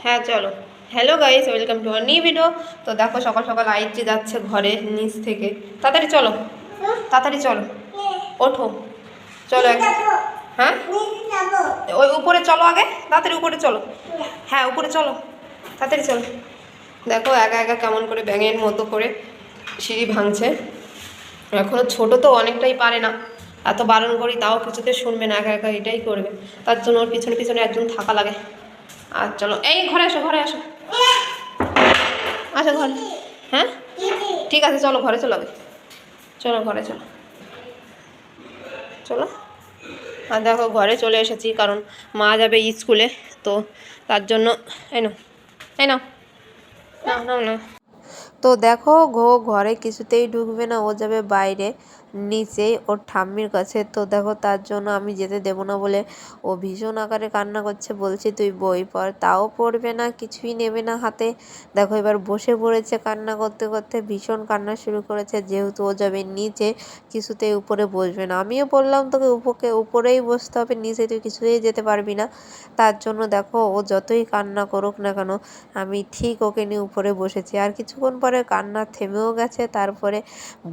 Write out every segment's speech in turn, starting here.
হ্যাঁ চলো। Hello guys, welcome to our new video. তো দেখো সকাল সকাল আইত্রি যাচ্ছে ঘরে নিচ থেকে। তাড়াতাড়ি চলো, তাড়াতাড়ি চলো, ওঠো, চলো হ্যাঁ ওই উপরে চলো, আগে তাড়াতাড়ি উপরে চলো। হ্যাঁ উপরে চলো, তাড়াতাড়ি চলো। দেখো একা একা কেমন করে ব্যাঙের মতো করে সিঁড়ি ভাঙছে। এখনও ছোট তো অনেকটাই পারে না, এত বারণ করি তাও কিছুতে শুনবে না, একা একা এটাই করবে। তার জন্য ওর পিছনে পিছনে একজন থাকা লাগে। আর চলো, এই ঘরে আসো, ঘরে আসো, আসো ঘরে। হ্যাঁ ঠিক আছে, চলো ঘরে চলো, আগে চলো ঘরে চলো, চলো। আর দেখো ঘরে চলে এসেছি, কারণ মা যাবে স্কুলে, তো তার জন্য। এই নাও, এই নাও, নাও নাও নাও। তো দেখো ঘরে কিছুতেই ঢুকবে না, ও যাবে বাইরে নিচেই ওর ঠাম্মির কাছে। তো দেখো তার জন্য আমি যেতে দেবো না বলে ও ভীষণ আকারে কান্না করছে, বলছি তুই বই পড়, তাও পড়বে না, কিছুই নেবে না হাতে। দেখো এবার বসে পড়েছে কান্না করতে করতে, ভীষণ কান্না শুরু করেছে, যেহেতু ও যাবে নিচে, কিছুতেই উপরে বসবে না। আমিও বললাম তোকে উপরেই বসতে হবে, নিচে তুই কিছুতেই যেতে পারবি না। তার জন্য দেখো ও যতই কান্না করুক না কেন, আমি ঠিক ওকে নিয়ে উপরে বসেছি। আর কিছুক্ষণ পরে কান্না থেমেও গেছে, তারপরে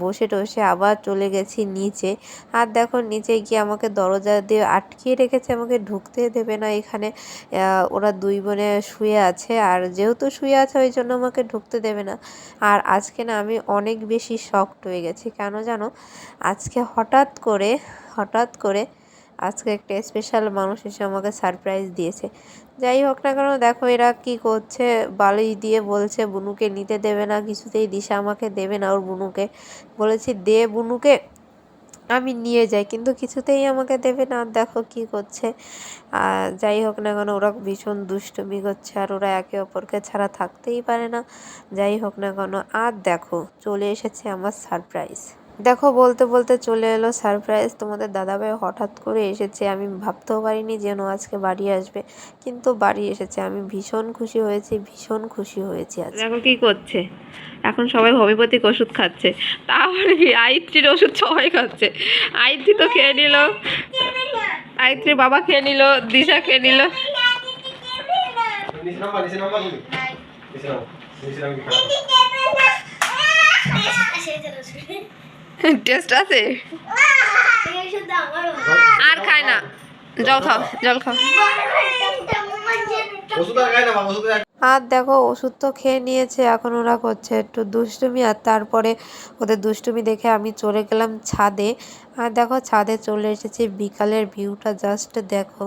বসে টসে আবার চলে গেছি নিচে। আর দেখো নিচে গিয়ে আমাকে দরজা দিয়ে আটকিয়ে রেখেছে, আমাকে ঢুকতে দেবে না এখানে। ওরা দুই বোনে শুয়ে আছে, আর যেহেতু শুয়ে আছে ওই জন্য আমাকে ঢুকতে দেবে না। আর আজকে না আমি অনেক বেশি শকড হয়ে গেছি, কেন জানো? আজকে হঠাৎ করে আজকে একটা স্পেশাল মানুষ এসে আমাকে সারপ্রাইজ দিয়েছে। যাই হোক না কেন, দেখো এরা কি করছে, বালিশ দিয়ে বলছে বুনুকে নিতে দেবে না, কিছুতেই দিশা আমাকে দেবে না ওর বুনুকে। বলেছি দে বুনুকে, আমি নিয়ে যাই, কিন্তু কিছুতেই আমাকে দেবে না। দেখো কি করছে। যাই হোক না কেন, ওরা ভীষণ দুষ্টুমি করছে, আর ওরা একে অপরকে ছাড়া থাকতেই পারে না। যাই হোক না কেন, আর দেখো চলে এসেছে আমার সারপ্রাইজ। দেখো বলতে বলতে চলে এলো সারপ্রাইজ। তোমাদের দাদাভাই হঠাৎ করে এসেছে, আমি ভাবতেও পারিনি যেন আজকে বাড়ি আসবে, কিন্তু বাড়ি এসেছে। আমি ভীষণ খুশি হয়েছি, ভীষণ খুশি হয়েছি। আজ দেখো কি করছে, এখন সবাই হোমিওপ্যাথিক ওষুধ খাচ্ছে। তারপরে কি আইত্রির ওষুধ সবাই খাচ্ছে। আইত্রি তো খেয়ে নিল, আইত্রির বাবা খেয়ে নিল, দিশা খেয়ে নিল। টেস্ট আছে, আর খায় না, জল খাও, জল খাও। আর দেখো ওষুধ তো খেয়ে নিয়েছে, এখন ওরা করছে একটু দুষ্টুমি। আর তারপরে ওদের দুষ্টুমি দেখে আমি চলে গেলাম ছাদে। আর দেখো ছাদে চলে এসেছি, বিকালের ভিউটা জাস্ট দেখো,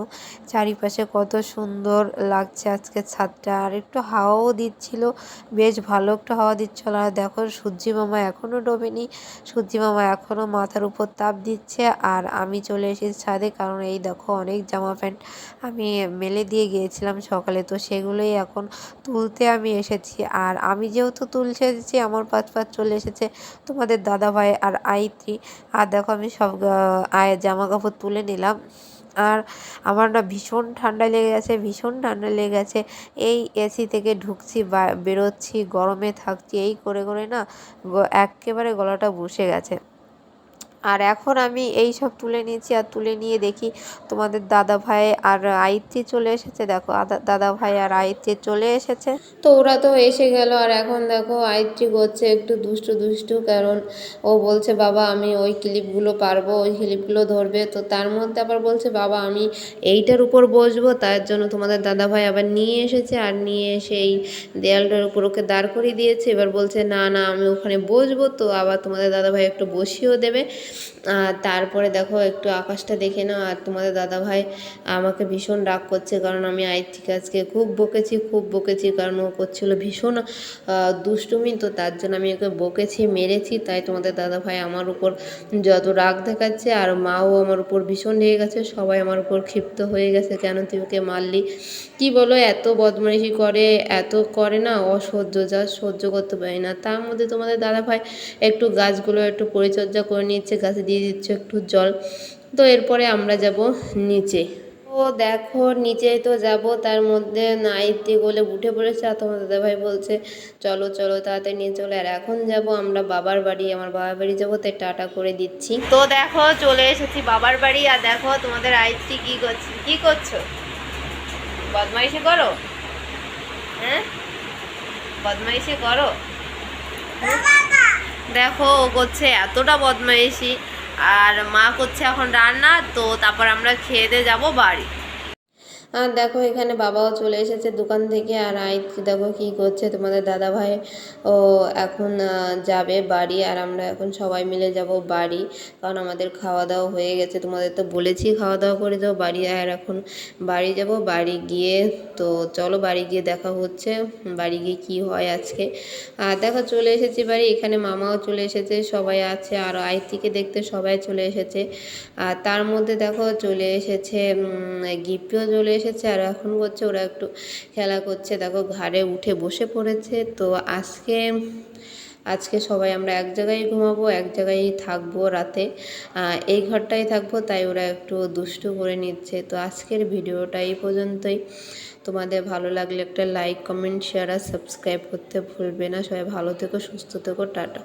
চারিপাশে কত সুন্দর লাগছে আজকে ছাদটা। আর একটু হাওয়াও দিচ্ছিল, বেশ ভালো একটু হাওয়া দিচ্ছিল। আর দেখো সূর্যি মামা এখনও ডোবেনি, সূর্যি মামা এখনও মাথার উপর তাপ দিচ্ছে। আর আমি চলে এসেছি ছাদে, কারণ এই দেখো অনেক জামা প্যান্ট আমি মেলে দিয়ে গিয়েছিলাম সকালে, তো সেগুলোই এখন তুলতে আমি এসেছি। আর আমি যেহেতু তুলতে এসেছি, আমার পাঁচ চলে এসেছে তোমাদের দাদাভাই আর আইত্রি। আর দেখো আমি সব জামা কাপড় তুলে নিলাম। আর আমার না ভীষণ ঠান্ডা লেগে গেছে, ভীষণ ঠান্ডা লেগে গেছে। এই এসি থেকে ঢুকছি বা বেরোচ্ছি, গরমে থাকছি, এই করে করে না একেবারে গলাটা বসে গেছে। আর এখন আমি এই সব তুলে নিয়েছি, আর তুলে নিয়ে দেখি তোমাদের দাদা ভাই আর আয়ত্রী চলে এসেছে। দেখো দাদা ভাই আর আয়ত্রী চলে এসেছে, তো ওরা তো এসে গেল। আর এখন দেখো আয়ত্রী করছে একটু দুষ্টু দুষ্টু, কারণ ও বলছে বাবা আমি ওই ক্লিপগুলো পারবো, ওই ক্লিপগুলো ধরবে। তো তার মধ্যে আবার বলছে বাবা আমি এইটার উপর বসবো। তার জন্য তোমাদের দাদা ভাই আবার নিয়ে এসেছে, আর নিয়ে এসে এই দেয়ালটার উপর ওকে দাঁড় করিয়ে দিয়েছে। এবার বলছে না না আমি ওখানে বসবো, তো আবার তোমাদের দাদা ভাই একটু বসিয়েও দেবে। আর তারপরে দেখো একটু আকাশটা দেখে নাও। আর তোমাদের দাদাভাই আমাকে ভীষণ রাগ করছে, কারণ আমি আয়ত্রীকে আজকে খুব বকেছি, কারণ ও করছিল ভীষণ দুষ্টুমি। তো তার জন্য আমি ওকে বকেছি, মেরেছি। তাই তোমাদের দাদাভাই আমার উপর যত রাগ দেখাচ্ছে, আর মাও আমার উপর ভীষণ রেগে গেছে, সবাই আমার উপর ক্ষিপ্ত হয়ে গেছে, কেন তুই ওকে মারলি। কি বলো, এত বদমাইশি করে, এত করে না, অসহ্য, যা সহ্য করতে পারি না। তার মধ্যে তোমাদের দাদাভাই একটু গাছগুলো একটু পরিচর্যা করে নিচ্ছে, গাছে দিয়ে দিচ্ছে একটু জল। তো এরপরে আমরা যাব নিচে। ও দেখো নিচে তো যাব, তার মধ্যে নাইটি বলে উঠে পড়েছে। আর তোমার দাদাভাই বলছে চলো চলো তাড়াতাড়ি নিয়ে চলো। আর এখন যাব আমরা বাবার বাড়ি, আমার বাবার বাড়ি যাবো, তাই টাটা করে দিচ্ছি। তো দেখো চলে এসেছি বাবার বাড়ি। আর দেখো তোমাদের আইত্রি কি করছো, বদমাইশি করো, হ্যাঁ, বদমাইশি করো। দেখো ও করছে এতটা বদমাইশি, আর মা করছে এখন রান্না, তো তারপর আমরা খেয়ে দিয়ে যাবো বাড়ি। আর দেখো এখানে বাবাও চলে এসেছে দোকান থেকে, আর দেখো কি করছে, তোমাদের দাদা ভাই ও এখন যাবে বাড়ি, আর আমরা এখন সবাই মিলে যাব বাড়ি, কারণ আমাদের খাওয়া দাওয়া হয়ে গেছে। তোমাদের তো বলেছি খাওয়া দাওয়া করে যাও বাড়ি, আর এখন বাড়ি যাব। বাড়ি গিয়ে তো চলো বাড়ি গিয়ে দেখা হচ্ছে, বাড়ি গিয়ে কি হয় আজকে। আর দেখো চলে এসেছি বাড়ি, এখানে মামাও চলে এসেছে, সবাই আছে, আর আইতিকে দেখতে সবাই চলে এসেছে। আর তার মধ্যে দেখো চলে এসেছে গিপ্পিও চলে এসেছে, আর এখন করছে ওরা একটু খেলা করছে, দেখো ঘাড়ে উঠে বসে পড়েছে। তো আজকে সবাই আমরা এক জায়গায় ঘুমাবো, এক জায়গায় থাকবো রাতে, এই ঘরটাই থাকবো, তাই ওরা একটু দুষ্টু করে নিচ্ছে। তো আজকের ভিডিওটা এই পর্যন্তই। তোমাদের ভালো লাগলে একটা লাইক, কমেন্ট, শেয়ার আর সাবস্ক্রাইব করতে ভুলবে না। সবাই ভালো থেকো, সুস্থ থেকো, টাটা।